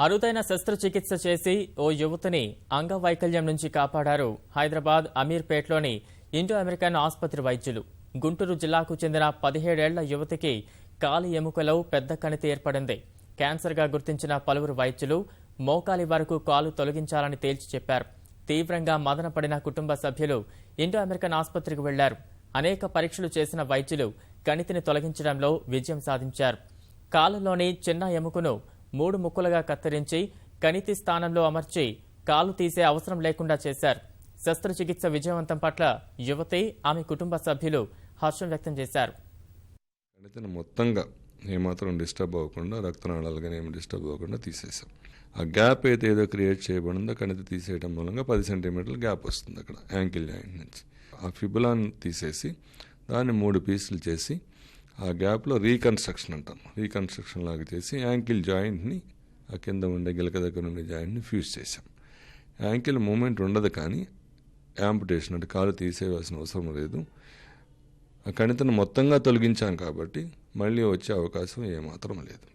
అరుదైన శస్త్రచికిత్స చేసి ఓ యువతిని అంగవైకల్యం నుంచి కాపాడారు హైదరాబాద్ అమీర్పేట్లోని ఇండో అమెరికన్ ఆసుపత్రి వైద్యులు. గుంటూరు జిల్లాకు చెందిన 17 ఏళ్ల యువతికి కాలి ఎముకలో పెద్ద కణితి ఏర్పడింది. క్యాన్సర్గా గుర్తించిన పలువురు వైద్యులు మోకాలి వరకు కాలు తొలగించాలని తేల్చి చెప్పారు. తీవ్రంగా మదనపడిన కుటుంబ సభ్యులు ఇండో అమెరికన్ ఆసుపత్రికి వెళ్లారు. అనేక పరీక్షలు చేసిన వైద్యులు కణితిని తొలగించడంలో విజయం సాధించారు. కాలులోని చిన్న ఎముకను 3 ముక్కలుగా కత్తిరించి కణితి స్థానంలో అమర్చి కాలు తీసే అవసరం లేకుండా చేశారు. శస్త్రచికిత్స విజయవంతం పట్ల యువతి, ఆమె కుటుంబ సభ్యులు హర్షం వ్యక్తం చేశారు. కణితిని మొత్తంగా ఏమాత్రం డిస్టర్బ్ అవ్వకుండా, రక్తనాళాలు కానీ ఏమి డిస్టర్బ్ అవ్వకుండా తీసేసాం. ఆ గ్యాప్ అయితే ఏదో క్రియేట్ చేయబడిందో కణితి తీసేయడం మూలంగా 10 సెంటీమీటర్ల గ్యాప్ వస్తుంది అక్కడ యాంకిల్ జాయింట్ నుంచి. ఆ ఫిబులాన్ని తీసేసి దాన్ని 3 పీసులు చేసి ఆ గ్యాప్లో రీకన్స్ట్రక్షన్ అంటాం. రీకన్స్ట్రక్షన్ లాగా చేసి యాంకిల్ జాయింట్ని, ఆ కింద ఉండే గిలక దగ్గర ఉండే జాయింట్ని ఫ్యూజ్ చేసాం. యాంకిల్ మూమెంట్ ఉండదు, కానీ యాంపుటేషన్ అంటే కాలు తీసేయాల్సిన అవసరం లేదు. ఆ కణితిని మొత్తంగా తొలగించాం కాబట్టి మళ్ళీ వచ్చే అవకాశం ఏమాత్రం లేదు.